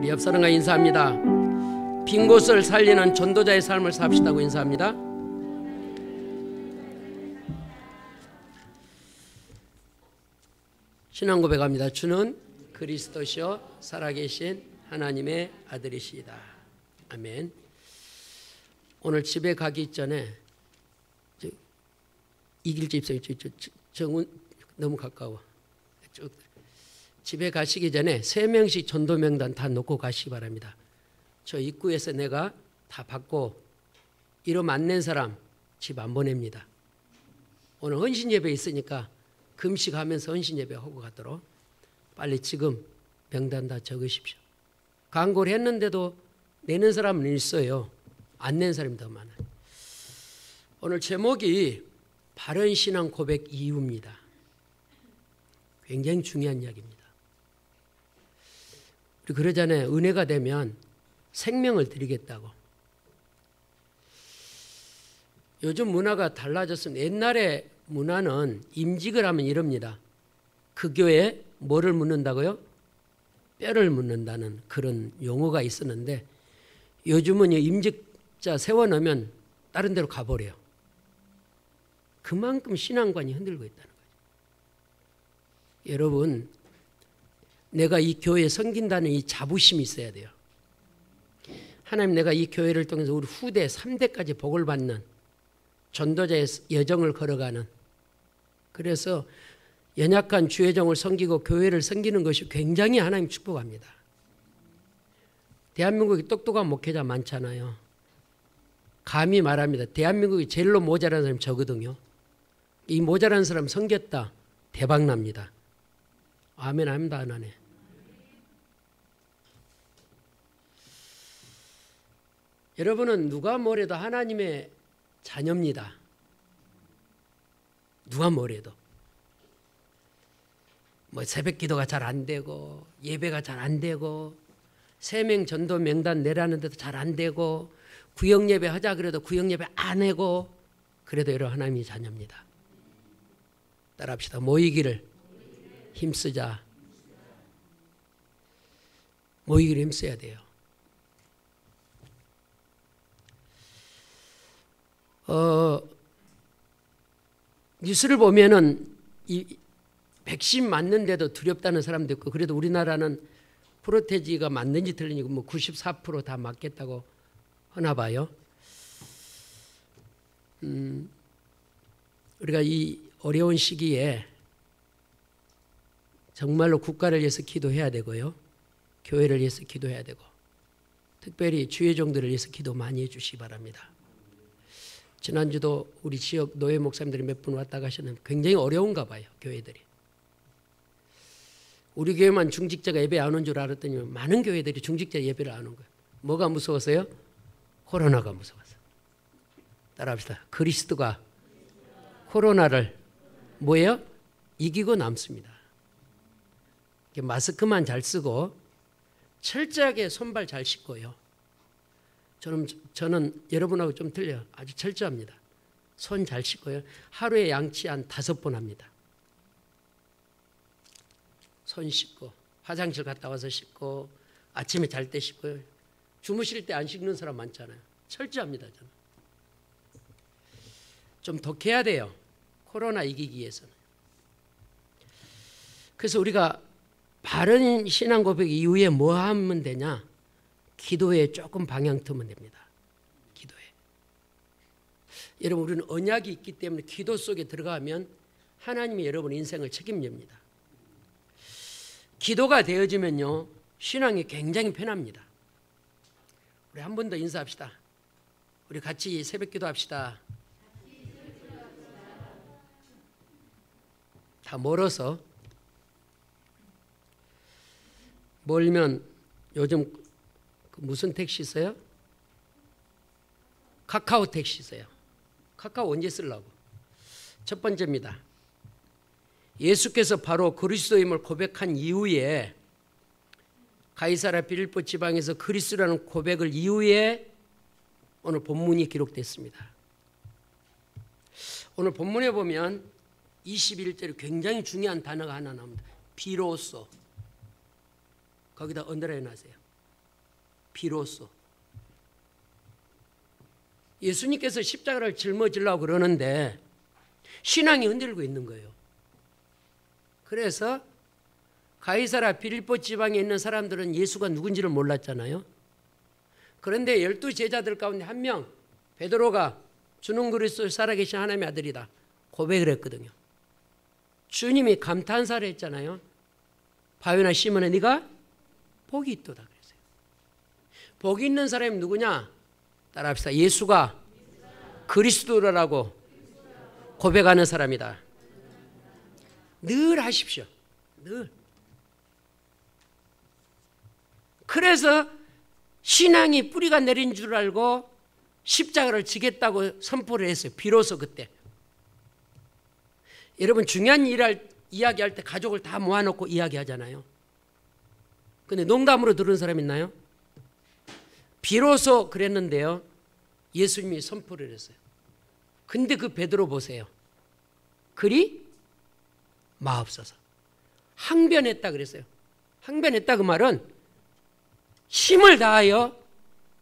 우리 옆 사람과 인사합니다. 빈 곳을 살리는 전도자의 삶을 삽시다고 인사합니다. 신앙 고백합니다. 주는 그리스도시요 살아계신 하나님의 아들이시다. 아멘. 오늘 집에 가기 전에 이길지 입성이 정은 너무 가까워. 집에 가시기 전에 3명씩 전도 명단 다 놓고 가시기 바랍니다. 저 입구에서 내가 다 받고 이름 안 낸 사람 집 안 보냅니다. 오늘 헌신 예배 있으니까 금식하면서 헌신 예배 하고 가도록 빨리 지금 명단 다 적으십시오. 광고를 했는데도 내는 사람은 있어요. 안 낸 사람이 더 많아요. 오늘 제목이 바른 신앙 고백 이유입니다. 굉장히 중요한 이야기입니다. 우리 그러잖아요. 은혜가 되면 생명을 드리겠다고. 요즘 문화가 달라졌습니다. 옛날에 문화는 임직을 하면 이럽니다. 그 교회에 뭐를 묻는다고요? 뼈를 묻는다는 그런 용어가 있었는데 요즘은 임직자 세워놓으면 다른 데로 가버려요. 그만큼 신앙관이 흔들고 있다는 거죠. 여러분, 내가 이 교회에 섬긴다는 이 자부심이 있어야 돼요. 하나님, 내가 이 교회를 통해서 우리 후대 3대까지 복을 받는 전도자의 여정을 걸어가는, 그래서 연약한 주의종을 섬기고 교회를 섬기는 것이 굉장히 하나님 축복합니다. 대한민국에 똑똑한 목회자 많잖아요. 감히 말합니다. 대한민국이 제일로 모자란 사람이 저거든요. 이 모자란 사람 섬겼다 대박 납니다. 아멘 합니다. 안 하네. 여러분은 누가 뭐래도 하나님의 자녀입니다. 누가 뭐래도. 뭐 새벽 기도가 잘 안 되고 예배가 잘 안 되고 3명 전도 명단 내라는데도 잘 안 되고 구역 예배 하자 그래도 구역 예배 안 하고 그래도 여러분 하나님의 자녀입니다. 따라합시다. 모이기를 힘쓰자. 모이기를 힘써야 돼요. 뉴스를 보면은 이 백신 맞는데도 두렵다는 사람도 있고, 그래도 우리나라는 프로테지가 맞는지 틀린지 뭐 94% 다 맞겠다고 하나 봐요. 우리가 이 어려운 시기에 정말로 국가를 위해서 기도해야 되고요. 교회를 위해서 기도해야 되고, 특별히 주의종들을 위해서 기도 많이 해주시기 바랍니다. 지난주도 우리 지역 노예 목사님들이 몇 분 왔다 가셨는데 굉장히 어려운가 봐요. 교회들이. 우리 교회만 중직자가 예배 안 온 줄 알았더니 많은 교회들이 중직자 예배를 안 온 거예요. 뭐가 무서웠어요? 코로나가 무서웠어요. 따라합시다. 그리스도가 코로나를 뭐예요? 이기고 남습니다. 마스크만 잘 쓰고 철저하게 손발 잘 씻고요. 저는 여러분하고 좀 틀려요. 아주 철저합니다. 손 잘 씻고요. 하루에 양치 한 5번 합니다. 손 씻고 화장실 갔다 와서 씻고 아침에 잘 때 씻고요. 주무실 때 안 씻는 사람 많잖아요. 철저합니다. 저는. 좀 독해야 돼요. 코로나 이기기 위해서는. 그래서 우리가 바른 신앙 고백 이후에 뭐 하면 되냐? 기도에 조금 방향 틀면 됩니다. 기도에. 여러분, 우리는 언약이 있기 때문에 기도 속에 들어가면 하나님이 여러분 인생을 책임집니다. 기도가 되어지면요, 신앙이 굉장히 편합니다. 우리 한 번 더 인사합시다. 우리 같이 새벽 기도합시다. 다 멀어서. 멀면 요즘 무슨 택시 있어요? 카카오 택시 있어요. 카카오 언제 쓰려고? 첫 번째입니다. 예수께서 바로 그리스도임을 고백한 이후에 가이사랴 빌립보 지방에서 그리스도라는 고백을 이후에 오늘 본문이 기록됐습니다. 오늘 본문에 보면 21절에 굉장히 중요한 단어가 하나 나옵니다. 비로소. 거기다 언더라인 하세요. 비로소. 예수님께서 십자가를 짊어지려고 그러는데 신앙이 흔들고 있는 거예요. 그래서 가이사라 빌립보 지방에 있는 사람들은 예수가 누군지를 몰랐잖아요. 그런데 12 제자들 가운데 한 명, 베드로가 주는 그리스도 살아계신 하나님의 아들이다 고백을 했거든요. 주님이 감탄사를 했잖아요. 바요나 시몬아 네가 복이 있도다 그랬어요. 복이 있는 사람이 누구냐? 따라합시다. 예수가 그리스도라고 고백하는 사람이다. 늘 하십시오. 늘. 그래서 신앙이 뿌리가 내린 줄 알고 십자가를 지겠다고 선포를 했어요. 비로소 그때. 여러분 중요한 이야기할 때 가족을 다 모아놓고 이야기하잖아요. 근데 농담으로 들은 사람 있나요? 비로소 그랬는데요. 예수님이 선포를 했어요. 근데 그 베드로 보세요. 그리 마옵소서. 항변했다 그랬어요. 항변했다 그 말은 힘을 다하여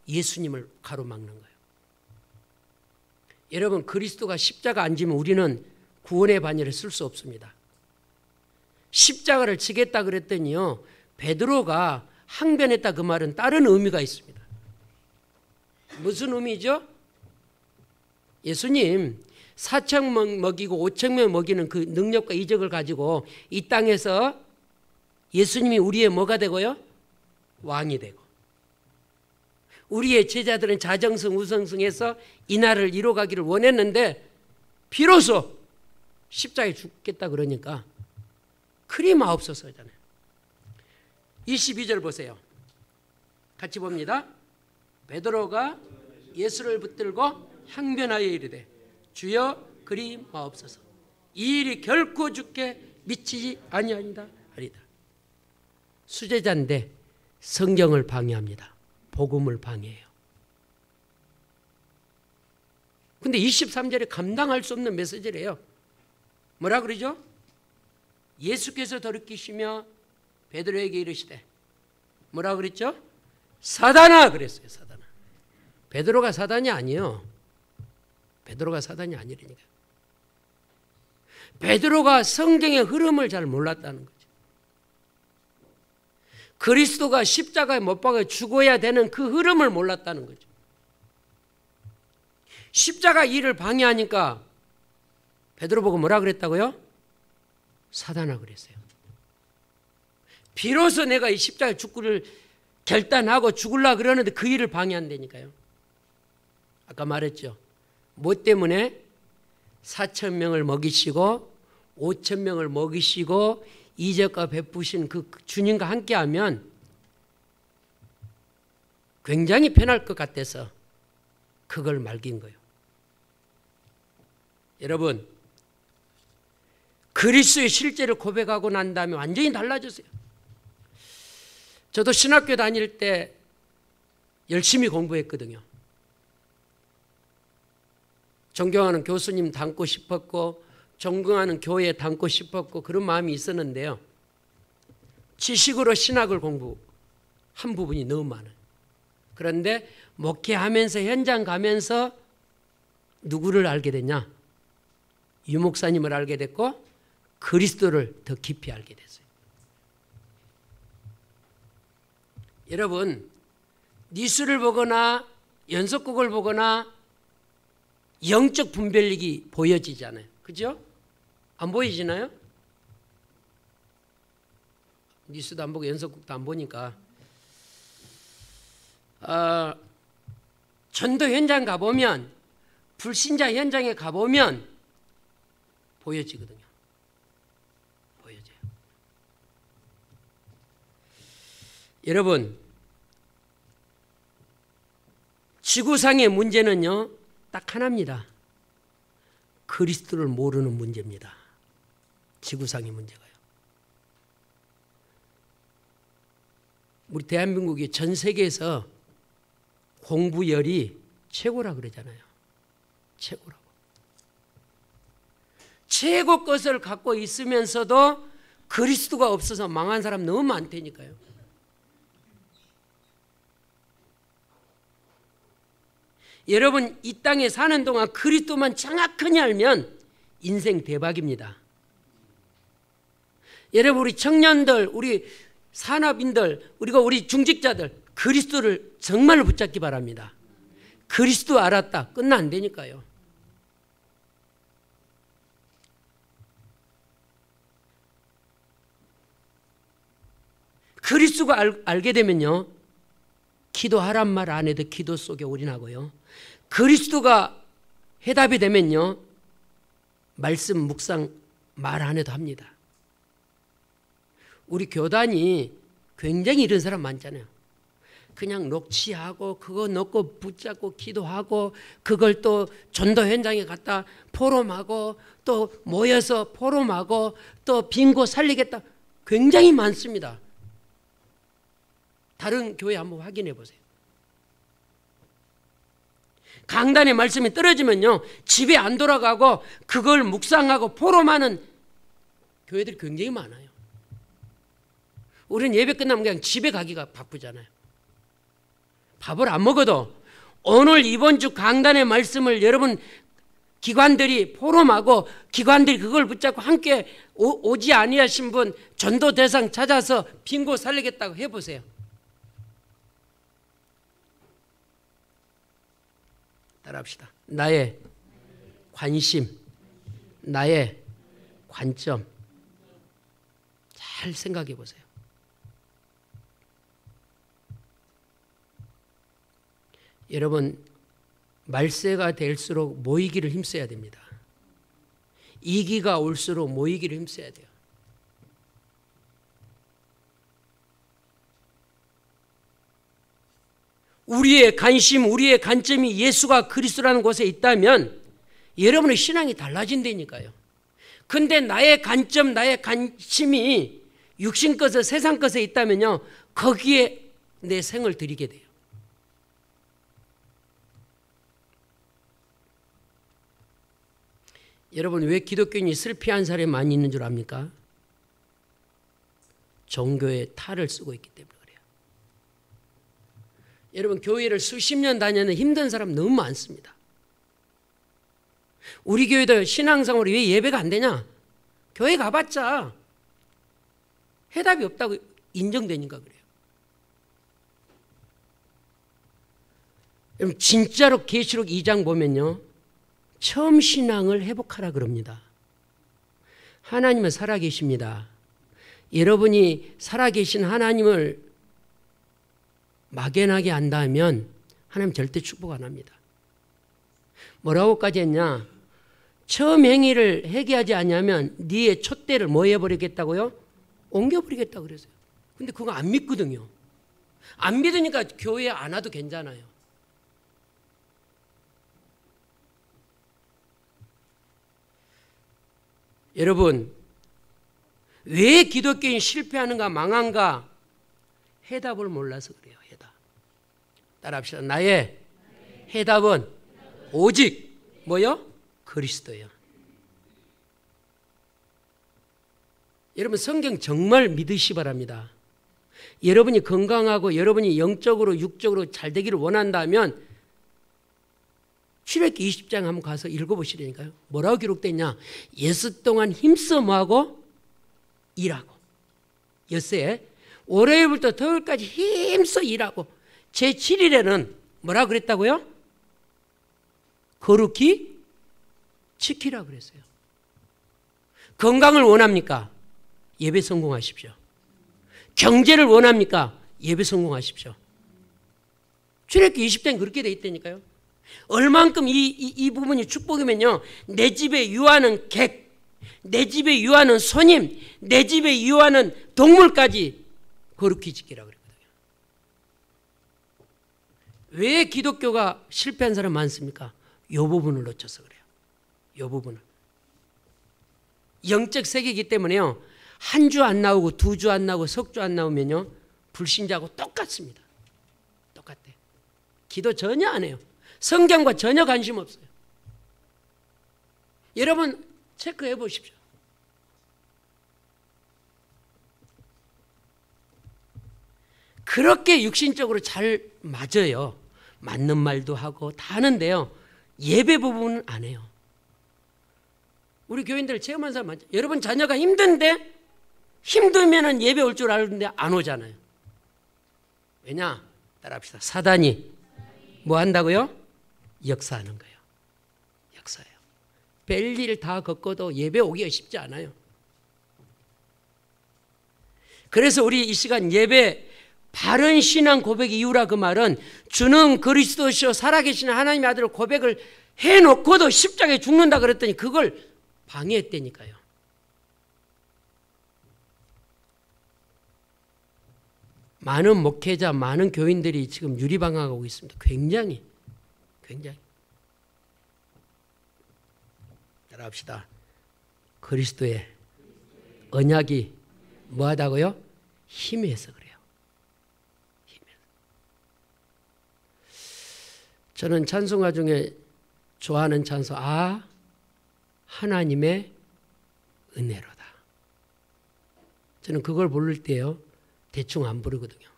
예수님을 가로막는 거예요. 여러분 그리스도가 십자가 안 지면 우리는 구원의 반열에 쓸 수 없습니다. 십자가를 지겠다 그랬더니요. 베드로가 항변했다 그 말은 다른 의미가 있습니다. 무슨 의미죠? 예수님 4,000명 먹이고 5,000명 먹이는 그 능력과 이적을 가지고 이 땅에서 예수님이 우리의 뭐가 되고요? 왕이 되고 우리의 제자들은 자정승 우성승해서 이 날을 이뤄가기를 원했는데 비로소 십자가에 죽겠다 그러니까 그리 마옵소서잖아요. 22절 보세요. 같이 봅니다. 베드로가 예수를 붙들고 항변하여 이르되 주여 그리 마옵소서. 이 일이 결코 주께 미치지 아니하니이다 하리다. 수제자인데 성경을 방해합니다. 복음을 방해해요. 근데 23절에 감당할 수 없는 메시지래요. 뭐라 그러죠? 예수께서 돌이키시며 베드로에게 이르시되 뭐라 그랬죠? 사단아 그랬어요. 사단아. 베드로가 사단이 아니에요. 베드로가 사단이 아니라니까. 베드로가 성경의 흐름을 잘 몰랐다는 거죠. 그리스도가 십자가에 못 박아 죽어야 되는 그 흐름을 몰랐다는 거죠. 십자가 일을 방해하니까 베드로 보고 뭐라 그랬다고요? 사단아 그랬어요. 비로소 내가 이 십자가에 죽기를 결단하고 죽으려고 그러는데 그 일을 방해한다니까요. 아까 말했죠. 뭐 때문에 4,000명을 먹이시고 5,000명을 먹이시고 이적과 베푸신 그 주님과 함께하면 굉장히 편할 것 같아서 그걸 말긴 거예요. 여러분 그리스도의 실제를 고백하고 난 다음에 완전히 달라졌어요. 저도 신학교 다닐 때 열심히 공부했거든요. 존경하는 교수님 닮고 싶었고 존경하는 교회 닮고 싶었고 그런 마음이 있었는데요. 지식으로 신학을 공부한 부분이 너무 많아요. 그런데 목회하면서 현장 가면서 누구를 알게 됐냐? 유 목사님을 알게 됐고 그리스도를 더 깊이 알게 됐어요. 여러분 뉴스를 보거나 연속극을 보거나 영적 분별력이 보여지잖아요. 그죠? 안 보이시나요? 뉴스도 안 보고 연속극도 안 보니까 전도 현장 가보면 불신자 현장에 가보면 보여지거든요. 보여져요. 여러분 지구상의 문제는요 딱 하나입니다. 그리스도를 모르는 문제입니다. 지구상의 문제가요. 우리 대한민국이 전 세계에서 공부열이 최고라 그러잖아요. 최고라고. 최고 것을 갖고 있으면서도 그리스도가 없어서 망한 사람 너무 많다니까요. 여러분 이 땅에 사는 동안 그리스도만 정확하게 알면 인생 대박입니다. 여러분 우리 청년들, 우리 산업인들, 우리 중직자들 그리스도를 정말로 붙잡기 바랍니다. 그리스도 알았다 끝나 안 되니까요. 그리스도가 알게 되면요, 기도하란 말 안 해도 기도 속에 올인하고요, 그리스도가 해답이 되면요, 말씀 묵상 말 안 해도 합니다. 우리 교단이 굉장히 이런 사람 많잖아요. 그냥 녹취하고 그거 넣고 붙잡고 기도하고 그걸 또 전도 현장에 갔다 포럼하고 또 모여서 포럼하고 또 빙고 살리겠다, 굉장히 많습니다. 다른 교회 한번 확인해 보세요. 강단의 말씀이 떨어지면요, 집에 안 돌아가고 그걸 묵상하고 포럼하는 교회들이 굉장히 많아요. 우리는 예배 끝나면 그냥 집에 가기가 바쁘잖아요. 밥을 안 먹어도 오늘 이번 주 강단의 말씀을 여러분 기관들이 포럼하고 기관들이 그걸 붙잡고 함께 오지 아니하신 분 전도 대상 찾아서 빙고 살리겠다고 해보세요. 따라합시다. 나의 관심, 나의 관점 잘 생각해 보세요. 여러분 말세가 될수록 모이기를 힘써야 됩니다. 이기가 올수록 모이기를 힘써야 돼요. 우리의 관심, 우리의 관점이 예수가 그리스도라는 곳에 있다면 여러분의 신앙이 달라진다니까요. 근데 나의 관점, 나의 관심이 육신 것에 세상 것에 있다면요, 거기에 내 생을 드리게 돼요. 여러분 왜 기독교인이 실패한 사람이 많이 있는 줄 압니까? 종교의 탈을 쓰고 있기 때문에 그래요. 여러분 교회를 수십 년 다니는 힘든 사람 너무 많습니다. 우리 교회도 신앙생활이 왜 예배가 안 되냐? 교회 가봤자 해답이 없다고 인정되니까 그래요. 여러분 진짜로 계시록 2장 보면요, 처음 신앙을 회복하라 그럽니다. 하나님은 살아계십니다. 여러분이 살아계신 하나님을 막연하게 안다면 하나님 절대 축복 안 합니다. 뭐라고까지 했냐? 처음 행위를 회개하지 않으면 네의 촛대를 뭐 해버리겠다고요? 옮겨버리겠다고 그랬어요. 근데 그거 안 믿거든요. 안 믿으니까 교회에 안 와도 괜찮아요. 여러분 왜 기독교인이 실패하는가 망한가? 해답을 몰라서 그래요. 해답. 따라합시다. 나의 해답은 오직 뭐요? 그리스도요. 여러분 성경 정말 믿으시 바랍니다. 여러분이 건강하고 여러분이 영적으로 육적으로 잘 되기를 원한다면 출애굽기 20장 한번 가서 읽어보시라니까요. 뭐라고 기록됐냐? 예수 동안 힘써 뭐하고? 일하고. 엿새 월요일부터 토요일까지 힘써 일하고 제7일에는 뭐라고 그랬다고요? 거룩히 지키라 그랬어요. 건강을 원합니까? 예배 성공하십시오. 경제를 원합니까? 예배 성공하십시오. 출애굽기 20장에 그렇게 돼 있다니까요. 얼만큼 이 부분이 축복이면요, 내 집에 유하는 객, 내 집에 유하는 손님, 내 집에 유하는 동물까지 거룩히 지키라고 그랬거든요. 왜 기독교가 실패한 사람 많습니까? 이 부분을 놓쳐서 그래요. 이 부분을. 영적 세계이기 때문에요, 한 주 안 나오고 두 주 안 나오고 석 주 안 나오면요 불신자하고 똑같습니다. 똑같아. 기도 전혀 안 해요. 성경과 전혀 관심 없어요. 여러분 체크해 보십시오. 그렇게 육신적으로 잘 맞아요. 맞는 말도 하고 다 하는데요. 예배 부분은 안 해요. 우리 교인들 체험한 사람 많죠. 여러분 자녀가 힘든데 힘들면은 예배 올 줄 알는데 안 오잖아요. 왜냐? 따라합시다. 사단이 뭐 한다고요? 역사하는 거예요. 역사예요. 별일 다 겪어도 예배 오기가 쉽지 않아요. 그래서 우리 이 시간 예배 바른 신앙 고백 이유라 그 말은 주는 그리스도시요 살아계신 하나님의 아들을 고백을 해놓고도 십자가에 죽는다 그랬더니 그걸 방해했다니까요. 많은 목회자, 많은 교인들이 지금 유리방황하고 있습니다. 굉장히. 따라합시다. 그리스도의 언약이 뭐하다고요? 힘에서 그래요. 힘에서. 저는 찬송가 중에 좋아하는 찬송, 하나님의 은혜로다. 저는 그걸 부를 때요, 대충 안 부르거든요.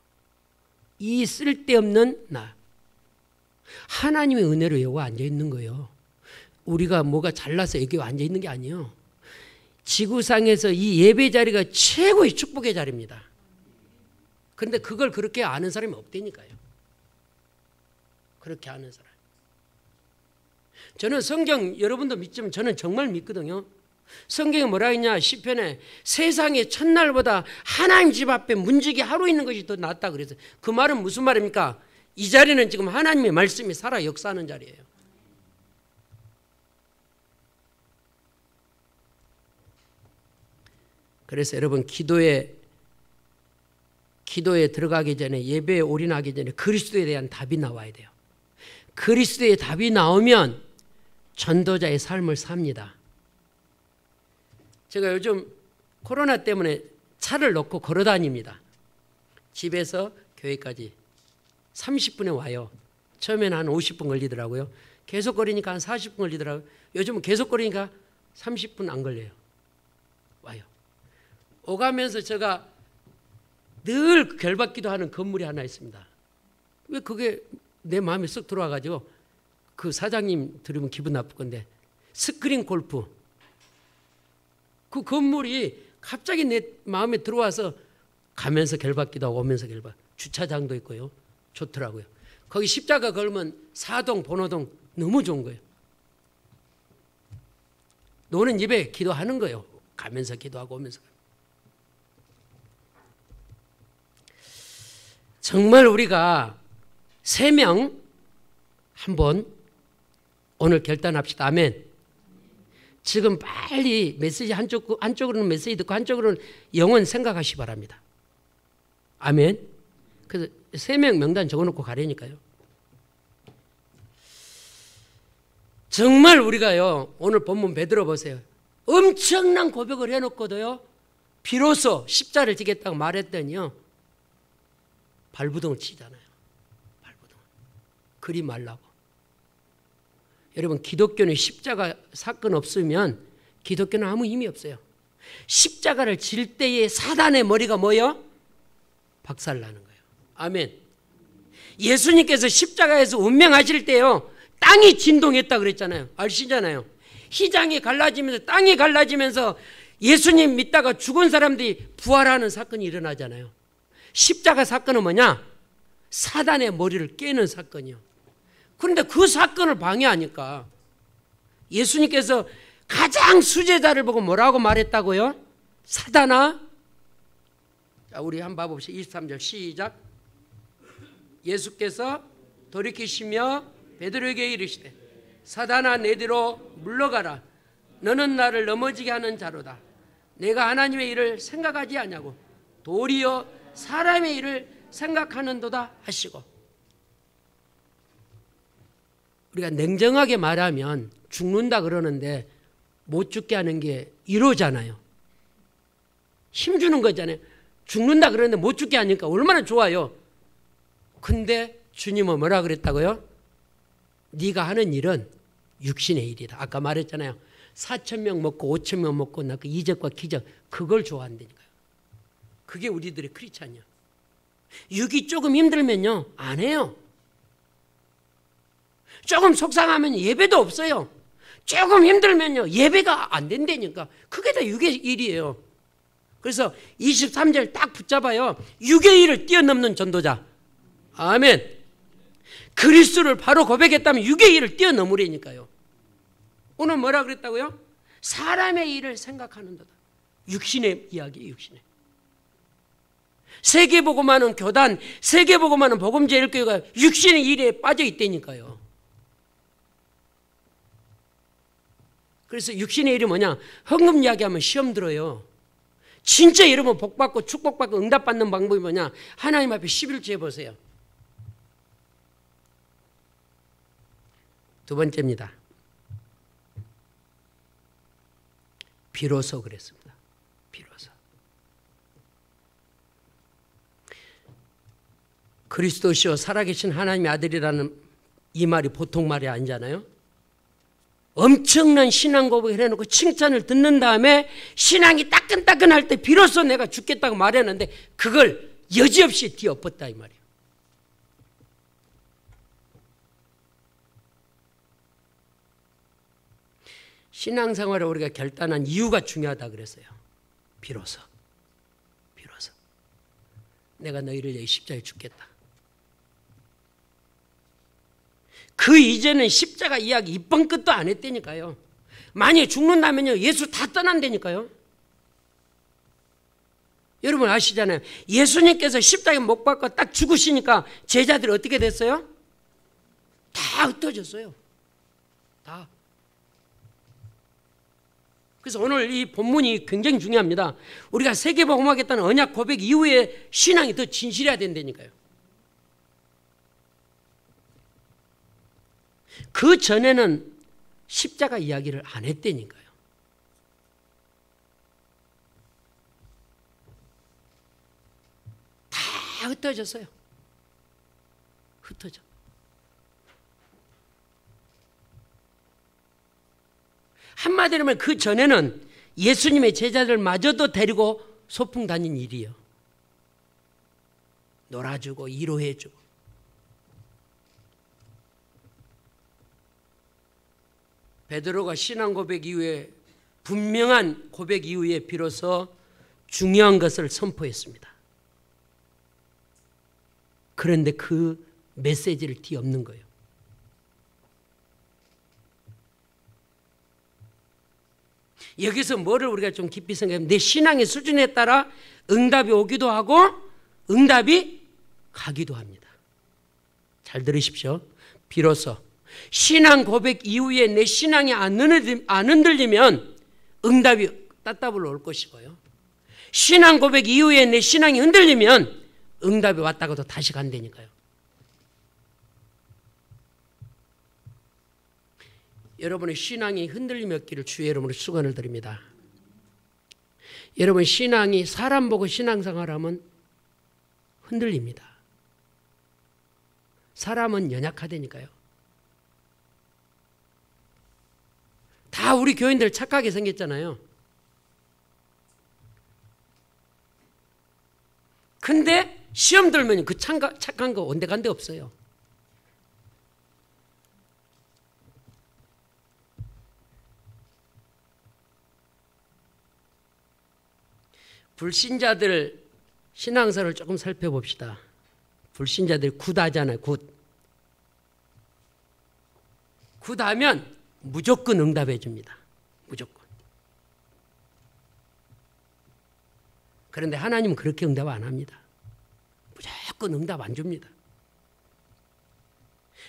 이 쓸데없는 나. 하나님의 은혜로 여기 앉아있는 거예요. 우리가 뭐가 잘나서 여기 앉아있는 게 아니에요. 지구상에서 이 예배 자리가 최고의 축복의 자리입니다. 그런데 그걸 그렇게 아는 사람이 없다니까요. 그렇게 아는 사람. 저는 성경 여러분도 믿지만 저는 정말 믿거든요. 성경에 뭐라 했냐? 시편에 세상의 첫날보다 하나님 집 앞에 문지기 하루 있는 것이 더 낫다 그래서 그 말은 무슨 말입니까? 이 자리는 지금 하나님의 말씀이 살아 역사하는 자리예요. 그래서 여러분 기도에 들어가기 전에 예배에 올인하기 전에 그리스도에 대한 답이 나와야 돼요. 그리스도의 답이 나오면 전도자의 삶을 삽니다. 제가 요즘 코로나 때문에 차를 놓고 걸어 다닙니다. 집에서 교회까지 30분에 와요. 처음에는 한 50분 걸리더라고요. 계속 걸으니까 한 40분 걸리더라고요. 요즘은 계속 걸으니까 30분 안 걸려요. 와요. 오가면서 제가 늘 결받기도 하는 건물이 하나 있습니다. 왜 그게 내 마음에 쏙 들어와가지고 그 사장님 들으면 기분 나쁠 건데 스크린 골프 그 건물이 갑자기 내 마음에 들어와서 가면서 결받기도 하고 오면서 결받 주차장도 있고요. 좋더라고요. 거기 십자가 걸으면 사동 번호동 너무 좋은 거예요. 노는 입에 기도하는 거예요. 가면서 기도하고 오면서. 정말 우리가 3명 한번 오늘 결단합시다. 아멘. 지금 빨리 메시지 한쪽으로는 메시지 듣고 한쪽으로는 영혼 생각하시기 바랍니다. 아멘. 그래서 3명 명단 적어놓고 가려니까요. 정말 우리가요 오늘 본문 베드로 보세요. 엄청난 고백을 해놓고도요 비로소 십자를 지겠다고 말했더니요 발부동을 치잖아요. 발부동. 그리 말라고. 여러분 기독교는 십자가 사건 없으면 기독교는 아무 힘이 없어요. 십자가를 질 때의 사단의 머리가 뭐예요? 박살나는 거예요. 아멘. 예수님께서 십자가에서 운명하실 때요 땅이 진동했다 그랬잖아요. 아시잖아요. 휘장이 갈라지면서 땅이 갈라지면서 예수님 믿다가 죽은 사람들이 부활하는 사건이 일어나잖아요. 십자가 사건은 뭐냐? 사단의 머리를 깨는 사건이요. 그런데 그 사건을 방해하니까 예수님께서 가장 수제자를 보고 뭐라고 말했다고요? 사단아. 자, 우리 한번 봐봅시다. 23절 시작. 예수께서 돌이키시며 베드로에게 이르시되 사단아 내 뒤로 물러가라. 너는 나를 넘어지게 하는 자로다. 내가 하나님의 일을 생각하지 아니하고 도리어 사람의 일을 생각하는도다 하시고. 우리가 냉정하게 말하면 죽는다 그러는데 못 죽게 하는 게 이로잖아요. 힘주는 거잖아요. 죽는다 그러는데 못 죽게 하니까 얼마나 좋아요. 근데 주님은 뭐라 그랬다고요? 네가 하는 일은 육신의 일이다. 아까 말했잖아요. 4,000명 먹고 5,000명 먹고 나 그 이적과 기적 그걸 좋아한다니까요. 그게 우리들의 크리스찬이야. 육이 조금 힘들면요 안 해요. 조금 속상하면 예배도 없어요. 조금 힘들면요 예배가 안 된다니까. 그게 다 육의 일이에요. 그래서 23절 딱 붙잡아요. 육의 일을 뛰어넘는 전도자. 아멘. 그리스도를 바로 고백했다면 육의 일을 뛰어넘으려니까요. 오늘 뭐라 그랬다고요? 사람의 일을 생각하는도다. 육신의 이야기, 육신의. 세계보고만은 교단, 세계보고만은 복음제일교회가 육신의 일에 빠져 있다니까요. 그래서 육신의 일이 뭐냐? 헌금 이야기하면 시험 들어요. 진짜 여러분 복받고 축복받고 응답받는 방법이 뭐냐? 하나님 앞에 11조 해보세요. 두 번째입니다. 비로소 그랬습니다. 비로소. 그리스도시요 살아계신 하나님의 아들이라는 이 말이 보통 말이 아니잖아요. 엄청난 신앙 고백을 해놓고 칭찬을 듣는 다음에 신앙이 따끈따끈할 때 비로소 내가 죽겠다고 말했는데 그걸 여지없이 뒤엎었다 이 말이에요. 신앙생활을 우리가 결단한 이유가 중요하다 그랬어요. 비로소 내가 너희를 위해 십자가에 죽겠다. 그 이제는 십자가 이야기 이번 끝도 안 했다니까요. 만약에 죽는다면요 예수 다 떠난다니까요. 여러분 아시잖아요. 예수님께서 십자가에 못 박고 딱 죽으시니까 제자들이 어떻게 됐어요? 다 흩어졌어요. 다. 그래서 오늘 이 본문이 굉장히 중요합니다. 우리가 세계복음하겠다는 언약 고백 이후에 신앙이 더 진실해야 된다니까요. 그 전에는 십자가 이야기를 안 했다니까요. 다 흩어졌어요. 흩어져. 한마디로 하면 그 전에는 예수님의 제자들마저도 데리고 소풍 다닌 일이요. 놀아주고 위로해주고. 베드로가 신앙 고백 이후에 분명한 고백 이후에 비로소 중요한 것을 선포했습니다. 그런데 그 메시지를 뒤엎는 거예요. 여기서 뭐를 우리가 좀 깊이 생각하면 내 신앙의 수준에 따라 응답이 오기도 하고 응답이 가기도 합니다. 잘 들으십시오. 비로소 신앙 고백 이후에 내 신앙이 안 흔들리면 응답이 따따블로 올 것이고요. 신앙 고백 이후에 내 신앙이 흔들리면 응답이 왔다가도 다시 간다니까요. 여러분의 신앙이 흔들림이 없기를 주의 이름으로 축원을 드립니다. 여러분 신앙이 사람 보고 신앙생활하면 흔들립니다. 사람은 연약하다니까요. 다 우리 교인들 착하게 생겼잖아요. 근데 시험 들면 그 착한 거 온데간데 없어요. 불신자들 신앙사를 조금 살펴봅시다. 불신자들 굿하잖아요. 굿하면 무조건 응답해 줍니다. 무조건. 그런데 하나님은 그렇게 응답 안 합니다. 무조건 응답 안 줍니다.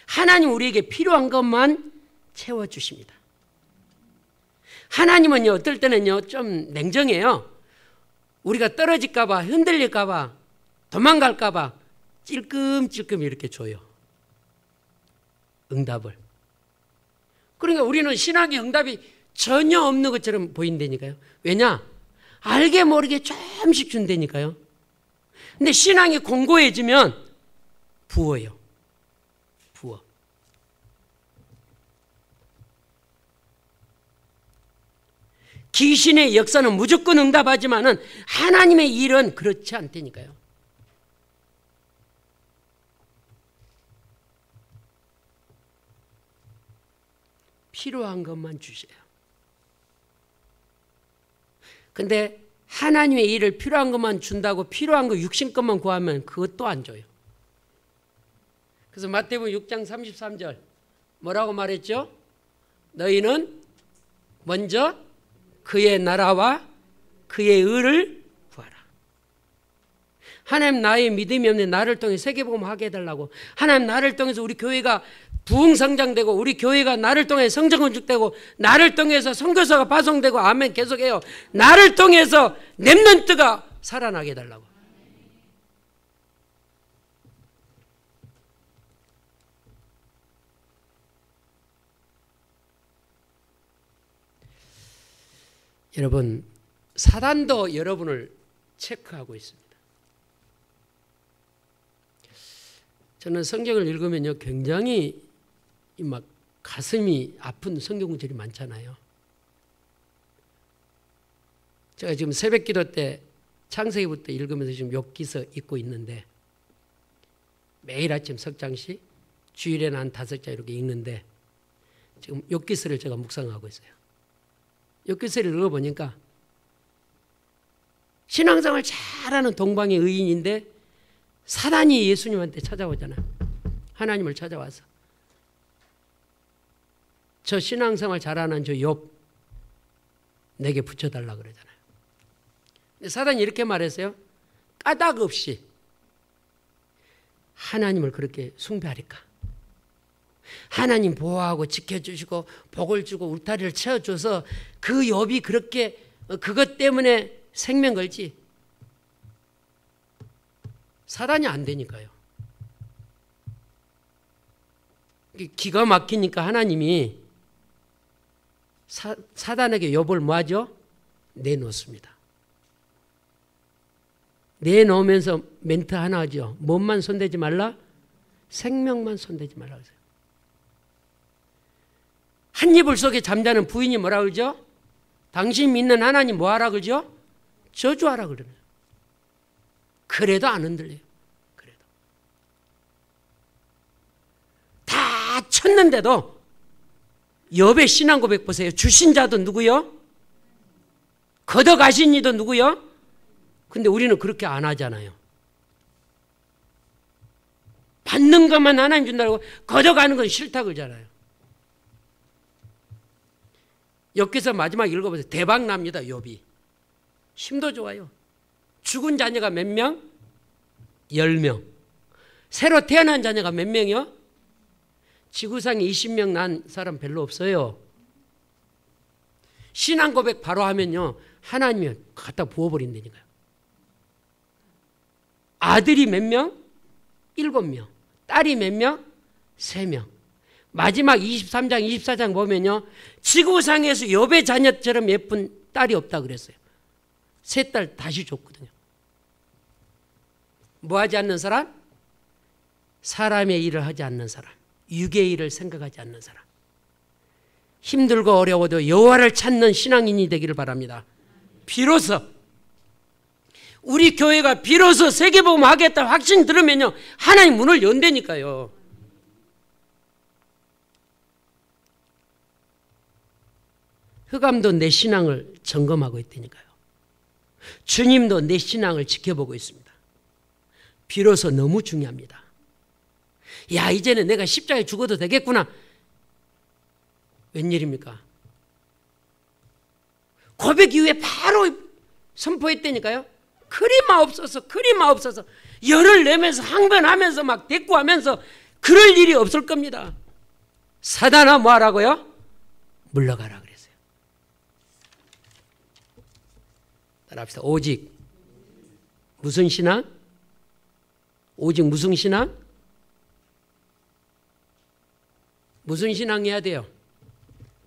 하나님 우리에게 필요한 것만 채워주십니다. 하나님은요 어떨 때는요 좀 냉정해요. 우리가 떨어질까 봐 흔들릴까 봐 도망갈까 봐 찔끔찔끔 이렇게 줘요. 응답을. 그러니까 우리는 신앙의 응답이 전혀 없는 것처럼 보인다니까요. 왜냐? 알게 모르게 조금씩 준다니까요. 근데 신앙이 공고해지면 부어요. 부어. 귀신의 역사는 무조건 응답하지만은 하나님의 일은 그렇지 않다니까요. 필요한 것만 주세요. 근데 하나님의 일을 필요한 것만 준다고 필요한 거 육신 것만 구하면 그것도 안 줘요. 그래서 마태복음 6장 33절 뭐라고 말했죠? 너희는 먼저 그의 나라와 그의 의를 구하라. 하나님 나의 믿음이 없는 나를 통해 세계복음 하게 해달라고. 하나님 나를 통해서 우리 교회가 부흥성장되고 우리 교회가 나를 통해 성전건축되고 나를 통해서 선교사가 파송되고 아멘 계속해요. 나를 통해서 렘넌트가 살아나게 해달라고. 여러분, 사단도 여러분을 체크하고 있습니다. 저는 성경을 읽으면요, 굉장히 막 가슴이 아픈 성경 구절이 많잖아요. 제가 지금 새벽 기도 때 창세기부터 읽으면서 지금 욥기서 읽고 있는데 매일 아침 석 장씩 주일에는 한 5장 이렇게 읽는데 지금 욥기서를 제가 묵상하고 있어요. 욥기서를 읽어보니까 신앙생활 잘하는 동방의 의인인데 사단이 예수님한테 찾아오잖아요. 하나님을 찾아와서 저 신앙생활 잘하는 저 욥 내게 붙여달라 그러잖아요. 근데 사단이 이렇게 말했어요. 까닭 없이 하나님을 그렇게 숭배하리까? 하나님 보호하고 지켜주시고 복을 주고 울타리를 채워줘서 그 욥이 그렇게 그것 때문에 생명 걸지. 사단이 안 되니까요. 기가 막히니까 하나님이 사단에게 욥을 뭐하죠? 내놓습니다. 내놓으면서 멘트 하나 하죠. 몸만 손대지 말라? 생명만 손대지 말라 그러세요. 한 이불 속에 잠자는 부인이 뭐라 그러죠? 당신 믿는 하나님 뭐하라 그러죠? 저주하라 그러네요. 그래도 안 흔들려요. 그래도. 다 쳤는데도 욥의 신앙 고백 보세요. 주신 자도 누구요? 걷어가신 이도 누구요? 근데 우리는 그렇게 안 하잖아요. 받는 것만 하나님 준다고 걷어가는 건 싫다 그러잖아요. 욥기서 마지막 읽어보세요. 대박 납니다. 욥이. 힘도 좋아요. 죽은 자녀가 몇 명? 10명. 새로 태어난 자녀가 몇 명이요? 지구상에 20명 난 사람 별로 없어요. 신앙 고백 바로 하면요, 하나님이 갖다 부어버린다니까요. 아들이 몇 명? 7명. 딸이 몇 명? 3명. 마지막 23장, 24장 보면요, 지구상에서 욥의 자녀처럼 예쁜 딸이 없다 그랬어요. 3딸 다시 줬거든요. 뭐 하지 않는 사람? 사람의 일을 하지 않는 사람. 육의 일을 생각하지 않는 사람. 힘들고 어려워도 여호와를 찾는 신앙인이 되기를 바랍니다. 비로소 우리 교회가 비로소 세계복음 하겠다 확신 들으면요, 하나님 문을 연다니까요. 흑암도 내 신앙을 점검하고 있다니까요. 주님도 내 신앙을 지켜보고 있습니다. 비로소 너무 중요합니다. 야, 이제는 내가 십자가에 죽어도 되겠구나. 웬일입니까? 고백 이후에 바로 선포했다니까요. 그리마옵소서 열을 내면서 항변하면서 막 대꾸하면서 그럴 일이 없을 겁니다. 사단아 뭐 하라고요? 물러가라 그랬어요. 따라합시다. 오직 무슨 신앙? 오직 무슨 신앙? 무슨 신앙 해야 돼요?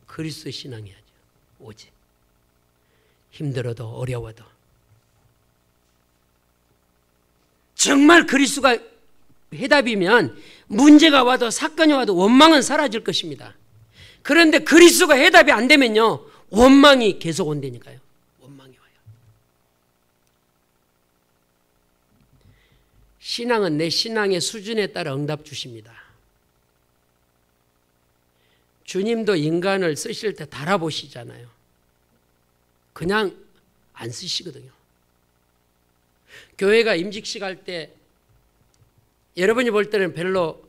그리스도 신앙 해야죠. 오직. 힘들어도 어려워도. 정말 그리스도가 해답이면 문제가 와도 사건이 와도 원망은 사라질 것입니다. 그런데 그리스도가 해답이 안 되면요, 원망이 계속 온다니까요. 원망이 와요. 신앙은 내 신앙의 수준에 따라 응답 주십니다. 주님도 인간을 쓰실 때 달아보시잖아요. 그냥 안 쓰시거든요. 교회가 임직식 할 때 여러분이 볼 때는 별로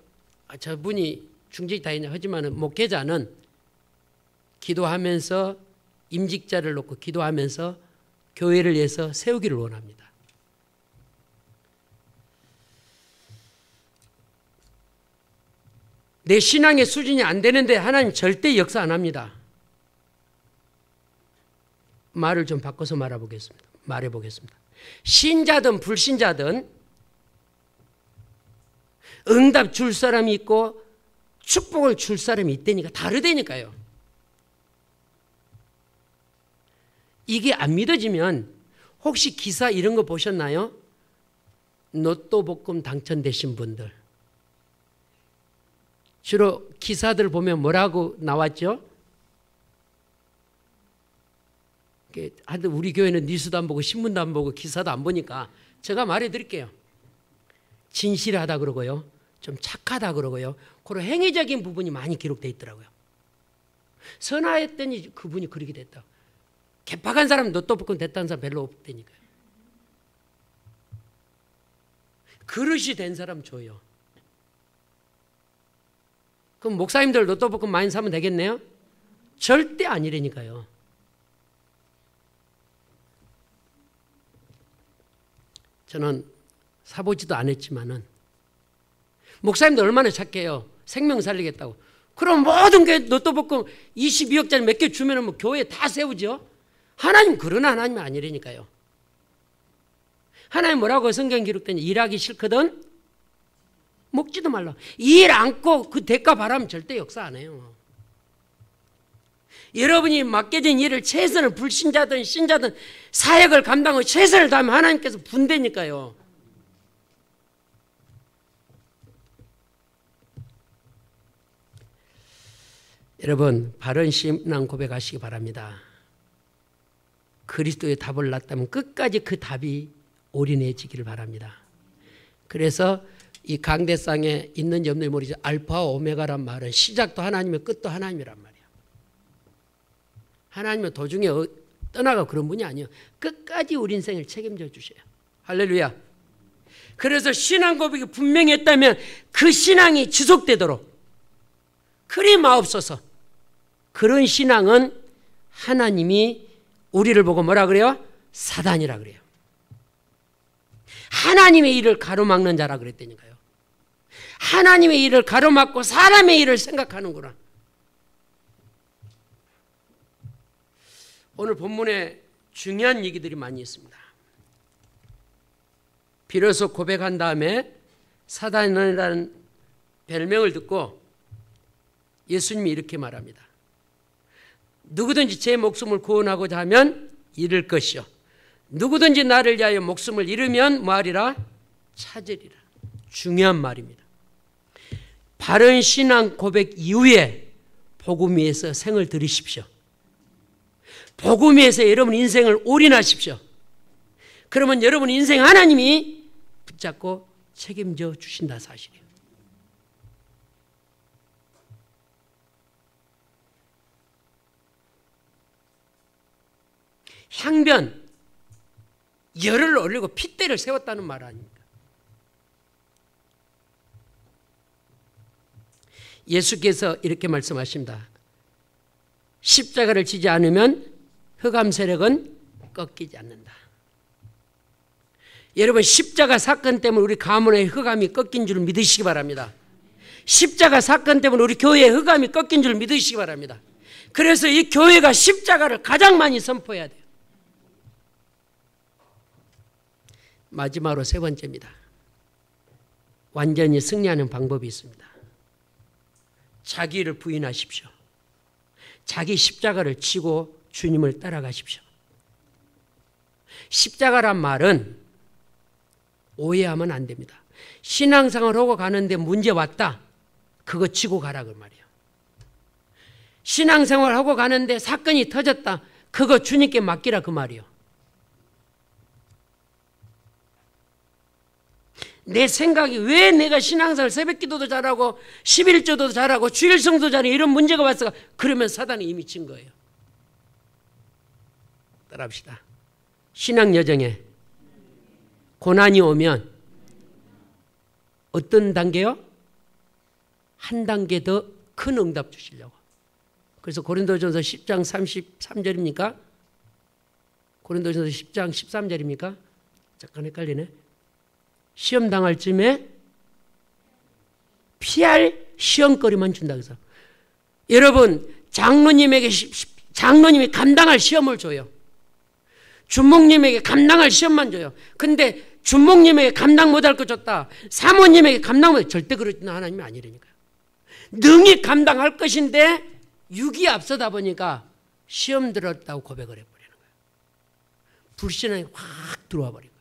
저분이 중직이 다 있냐 하지만 목회자는 기도하면서 임직자를 놓고 기도하면서 교회를 위해서 세우기를 원합니다. 내 신앙의 수준이 안 되는데 하나님 절대 역사 안 합니다. 말을 좀 바꿔서 말해보겠습니다. 신자든 불신자든 응답 줄 사람이 있고 축복을 줄 사람이 있다니까 다르다니까요. 이게 안 믿어지면 혹시 기사 이런 거 보셨나요? 로또 복권 당첨되신 분들. 주로 기사들 보면 뭐라고 나왔죠? 하여튼 우리 교회는 뉴스도 안 보고 신문도 안 보고 기사도 안 보니까 제가 말해드릴게요. 진실하다 그러고요. 좀 착하다 그러고요. 그런 행위적인 부분이 많이 기록되어 있더라고요. 선하였더니 그분이 그렇게 됐다. 개팍한 사람 로또 복권 됐다는 사람 별로 없다니까요. 그릇이 된 사람 줘요. 그럼 목사님들 로또 복권 많이 사면 되겠네요? 절대 아니라니까요. 저는 사보지도 않았지만은 목사님들 얼마나 착해요. 생명 살리겠다고. 그럼 모든 게 로또 복권 22억짜리 몇 개 주면은 뭐 교회 다 세우죠. 하나님 그런 하나님이 아니라니까요. 하나님 뭐라고 성경 기록되냐? 일하기 싫거든 먹지도 말라. 일 않고 그 대가 바라면 절대 역사 안 해요. 여러분이 맡겨진 일을 최선을 불신자든 신자든 사역을 감당하고 최선을 다하면 하나님께서 분대니까요. 여러분 바른 신앙 고백하시기 바랍니다. 그리스도의 답을 낳았다면 끝까지 그 답이 올인해지기를 바랍니다. 그래서 이 강대상에 있는지 없는지 모르지 알파와 오메가란 말은 시작도 하나님의 끝도 하나님이란 말이에요. 하나님은 도중에 떠나가 그런 분이 아니에요. 끝까지 우리 인생을 책임져 주셔요. 할렐루야. 그래서 신앙 고백이 분명히 했다면 그 신앙이 지속되도록 그리 마옵소서. 그런 신앙은 하나님이 우리를 보고 뭐라 그래요? 사단이라 그래요. 하나님의 일을 가로막는 자라 그랬다니까요. 하나님의 일을 가로막고 사람의 일을 생각하는구나. 오늘 본문에 중요한 얘기들이 많이 있습니다. 비로소 고백한 다음에 사단이라는 별명을 듣고 예수님이 이렇게 말합니다. 누구든지 제 목숨을 구원하고자 하면 잃을 것이요. 누구든지 나를 위하여 목숨을 잃으면 뭐하리라? 찾으리라. 중요한 말입니다. 바른 신앙 고백 이후에 복음 위에서 생을 들이십시오. 복음 위에서 여러분 인생을 올인하십시오. 그러면 여러분 인생 하나님이 붙잡고 책임져 주신다 사실이에요. 향변, 열을 올리고 핏대를 세웠다는 말 아닙니까? 예수께서 이렇게 말씀하십니다. 십자가를 지지 않으면 흑암 세력은 꺾이지 않는다. 여러분 십자가 사건 때문에 우리 가문의 흑암이 꺾인 줄 믿으시기 바랍니다. 십자가 사건 때문에 우리 교회의 흑암이 꺾인 줄 믿으시기 바랍니다. 그래서 이 교회가 십자가를 가장 많이 선포해야 돼요. 마지막으로 세 번째입니다. 완전히 승리하는 방법이 있습니다. 자기를 부인하십시오. 자기 십자가를 지고 주님을 따라가십시오. 십자가란 말은 오해하면 안 됩니다. 신앙생활을 하고 가는데 문제 왔다. 그거 지고 가라 그 말이에요. 신앙생활을 하고 가는데 사건이 터졌다. 그거 주님께 맡기라 그 말이에요. 내 생각이 왜 내가 신앙생활 새벽기도도 잘하고 11조도 잘하고 주일성도 잘해 이런 문제가 왔을까? 그러면 사단이 이미 친 거예요. 따라합시다. 신앙 여정에 고난이 오면 어떤 단계요? 한 단계 더 큰 응답 주시려고. 그래서 고린도전서 10장 33절입니까? 고린도전서 10장 13절입니까? 잠깐 헷갈리네. 시험 당할 쯤에 피할 시험거리만 준다 그래서. 여러분, 장로님이 감당할 시험을 줘요. 주목님에게 감당할 시험만 줘요. 근데 주목님에게 감당 못할 거 줬다. 사모님에게 감당 못할 절대 그러지는 하나님이 아니라니까요. 능히 감당할 것인데 육이 앞서다 보니까 시험 들었다고 고백을 해버리는 거예요. 불신앙이 확 들어와 버린 거예요.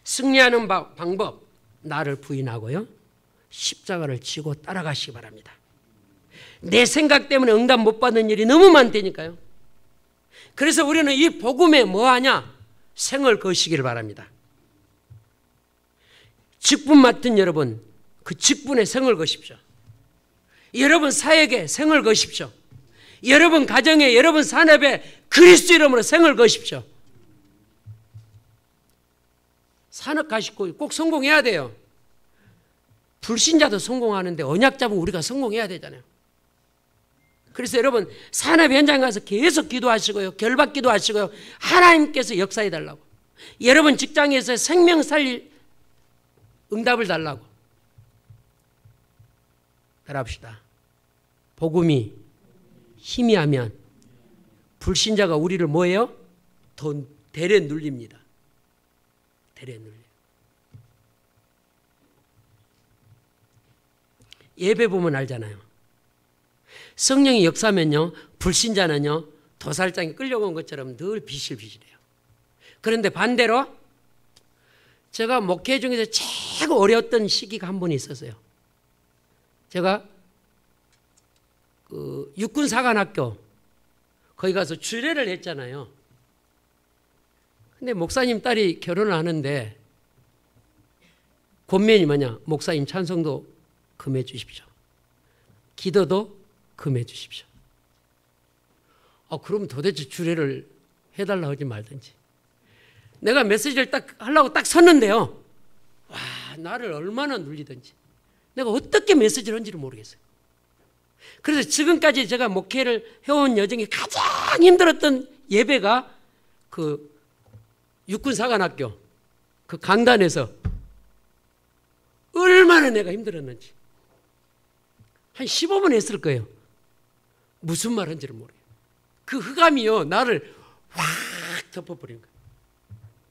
승리하는 방법, 나를 부인하고요, 십자가를 지고 따라가시기 바랍니다. 내 생각 때문에 응답 못 받는 일이 너무 많다니까요. 그래서 우리는 이 복음에 뭐하냐? 생을 거시기를 바랍니다. 직분 맡은 여러분, 그 직분에 생을 거십시오. 여러분 사역에 생을 거십시오. 여러분 가정에, 여러분 산업에 그리스도 이름으로 생을 거십시오. 산업 가시고 꼭 성공해야 돼요. 불신자도 성공하는데 언약 잡으면 우리가 성공해야 되잖아요. 그래서 여러분 산업 현장 가서 계속 기도하시고요, 결박 기도하시고요, 하나님께서 역사해 달라고. 여러분 직장에서 생명 살릴 응답을 달라고. 따라합시다. 복음이 희미하면 불신자가 우리를 뭐예요? 더 대래 눌립니다. 대래 눌려요. 예배 보면 알잖아요. 성령이 역사하면요, 불신자는요 도살장에 끌려온 것처럼 늘 비실비실해요. 그런데 반대로 제가 목회 중에서 최고 어려웠던 시기가 한 번 있었어요. 제가 그 육군사관학교 거기 가서 주례를 했잖아요. 근데 목사님 딸이 결혼을 하는데 권면이 뭐냐? 목사님 찬송도 금해 주십시오. 기도도 금해 주십시오. 그럼 도대체 주례를 해달라고 하지 말든지. 내가 메시지를 딱 하려고 딱 섰는데요, 와, 나를 얼마나 눌리든지. 내가 어떻게 메시지를 한지를 모르겠어요. 그래서 지금까지 제가 목회를 해온 여정이 가장 힘들었던 예배가 그 육군사관학교 그 강단에서 얼마나 내가 힘들었는지 한 15분 했을 거예요. 무슨 말 한지를 모르겠어요. 그 흑암이요 나를 확 덮어버린 거예요.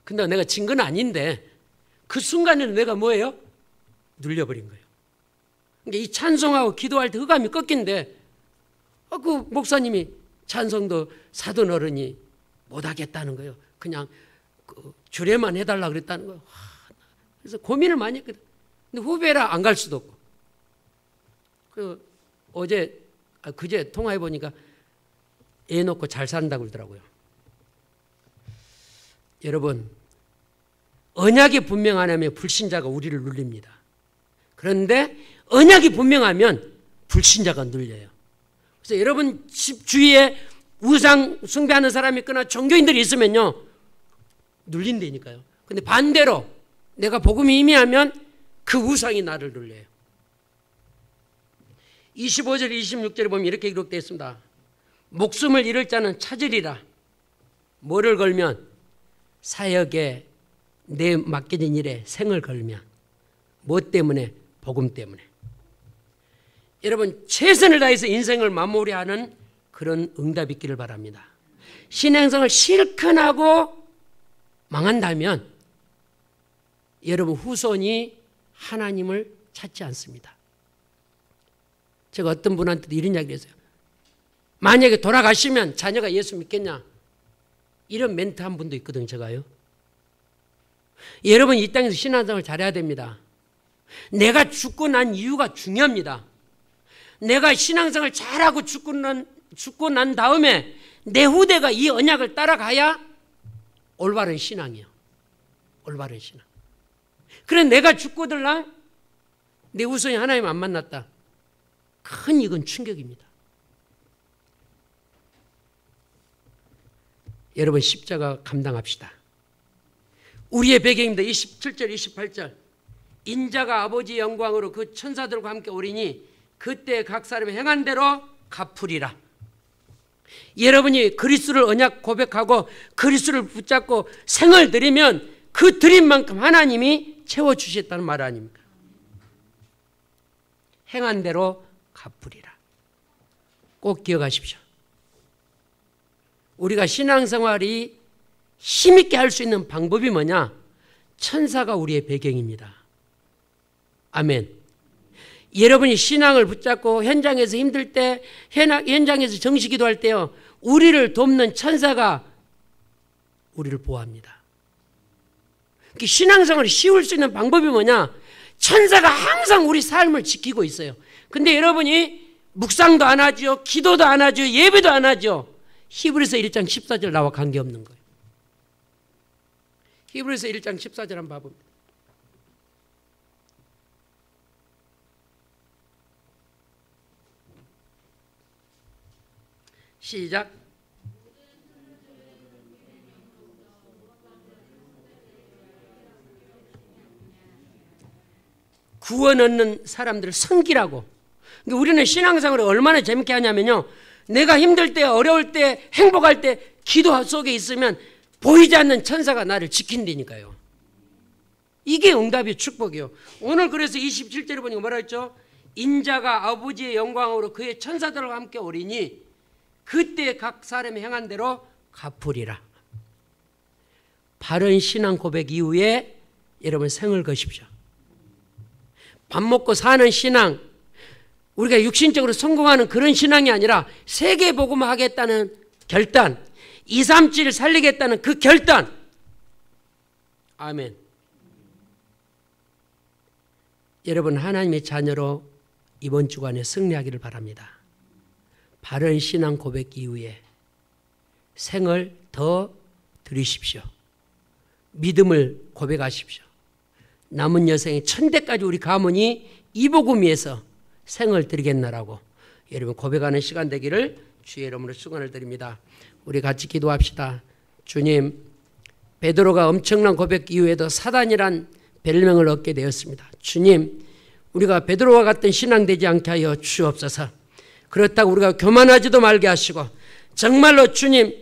근데 내가 진 건 아닌데 그 순간에는 내가 뭐예요? 눌려버린 거예요. 그러니까 이 찬송하고 기도할 때 흑암이 꺾인데 그 목사님이 찬송도 사돈 어른이 못하겠다는 거예요. 그냥 그 주례만 해달라 그랬다는 거예요. 그래서 고민을 많이 했거든. 근데 후배라 안 갈 수도 없고. 그제 통화해 보니까 애 놓고 잘 산다고 그러더라고요. 여러분, 언약이 분명하냐면 불신자가 우리를 눌립니다. 그런데 언약이 분명하면 불신자가 눌려요. 그래서 여러분 집 주위에 우상 숭배하는 사람이 있거나 종교인들이 있으면요 눌린다니까요. 근데 반대로 내가 복음이 희미하면 그 우상이 나를 눌려요. 25절 26절에 보면 이렇게 기록되어 있습니다. 목숨을 잃을 자는 찾으리라. 뭐를 걸면? 사역에 내 맡겨진 일에 생을 걸면. 뭐 때문에? 복음 때문에. 여러분 최선을 다해서 인생을 마무리하는 그런 응답이 있기를 바랍니다. 신앙생활을 실컷 하고 망한다면 여러분 후손이 하나님을 찾지 않습니다. 제가 어떤 분한테도 이런 이야기를 했어요. 만약에 돌아가시면 자녀가 예수 믿겠냐? 이런 멘트 한 분도 있거든요. 제가요. 여러분 이 땅에서 신앙생활을 잘해야 됩니다. 내가 죽고 난 이유가 중요합니다. 내가 신앙생활을 잘하고 죽고 난 다음에 내 후대가 이 언약을 따라가야 올바른 신앙이에요. 올바른 신앙. 그래 내가 죽고들랑 내 우선이 하나님 안 만났다. 큰 이건 충격입니다. 여러분 십자가 감당합시다. 우리의 배경입니다. 27절 28절 인자가 아버지의 영광으로 그 천사들과 함께 오리니 그때 각 사람이 행한 대로 갚으리라. 여러분이 그리스도를 언약 고백하고 그리스도를 붙잡고 생을 드리면 그 드린 만큼 하나님이 채워주셨다는 말 아닙니까? 행한 대로 갚으리라. 꼭 기억하십시오. 우리가 신앙생활이 힘있게 할 수 있는 방법이 뭐냐? 천사가 우리의 배경입니다. 아멘. 여러분이 신앙을 붙잡고 현장에서 힘들 때, 현장에서 정시 기도할 때요, 우리를 돕는 천사가 우리를 보호합니다. 신앙생활이 쉬울 수 있는 방법이 뭐냐? 천사가 항상 우리 삶을 지키고 있어요. 근데 여러분이 묵상도 안 하죠, 기도도 안 하죠, 예배도 안 하죠. 히브리서 1장 14절 나와 관계없는 거예요. 히브리서 1장 14절 한번 봐봅니다. 시작. 구원 얻는 사람들을 섬기라고. 그러니까 우리는 신앙생활을 얼마나 재밌게 하냐면요, 내가 힘들 때, 어려울 때, 행복할 때 기도 속에 있으면 보이지 않는 천사가 나를 지킨다니까요. 이게 응답의 축복이에요. 오늘 그래서 27절에 보니까 뭐라 했죠? 인자가 아버지의 영광으로 그의 천사들과 함께 오리니 그때 각 사람이 행한 대로 갚으리라. 바른 신앙 고백 이후에 여러분 생을 거십시오. 밥 먹고 사는 신앙, 우리가 육신적으로 성공하는 그런 신앙이 아니라 세계복음화 하겠다는 결단, 237을 살리겠다는 그 결단. 아멘. 여러분 하나님의 자녀로 이번 주간에 승리하기를 바랍니다. 바른 신앙 고백 이후에 생을 더 드리십시오. 믿음을 고백하십시오. 남은 여생에 천대까지 우리 가문이 이 복음 위해서 생을 드리겠나라고 여러분 고백하는 시간 되기를 주의 이름으로 축원을 드립니다. 우리 같이 기도합시다. 주님, 베드로가 엄청난 고백 이후에도 사단이란 별명을 얻게 되었습니다. 주님, 우리가 베드로와 같은 신앙 되지 않게 하여 주옵소서. 그렇다고 우리가 교만하지도 말게 하시고 정말로 주님,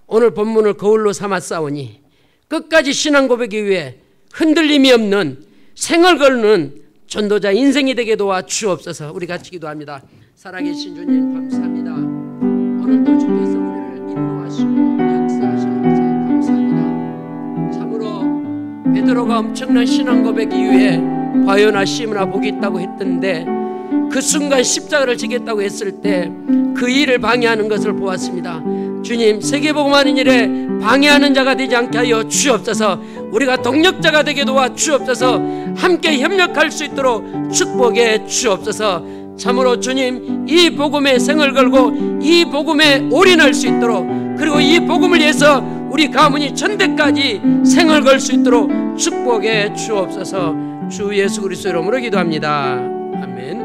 오늘 본문을 거울로 삼았사오니 끝까지 신앙 고백 이후에 흔들림이 없는 생을 거는 전도자 인생이 되게 도와 주옵소서. 우리 같이 기도합니다. 살아계신 주님 감사합니다. 오늘도 주께서 우리를 인도하시고 역사하셔서 감사합니다. 참으로 베드로가 엄청난 신앙 고백 이후에 과연아 시므나 복이 있다고 했던데 그 순간 십자가를 지겠다고 했을 때 그 일을 방해하는 것을 보았습니다. 주님, 세계복음하는 일에 방해하는 자가 되지 않게 하여 주옵소서. 우리가 동력자가 되게 도와 주옵소서. 함께 협력할 수 있도록 축복해 주옵소서. 참으로 주님, 이 복음에 생을 걸고 이 복음에 올인할 수 있도록, 그리고 이 복음을 위해서 우리 가문이 천대까지 생을 걸 수 있도록 축복해 주옵소서. 주 예수 그리스도 이름으로 기도합니다. 아멘.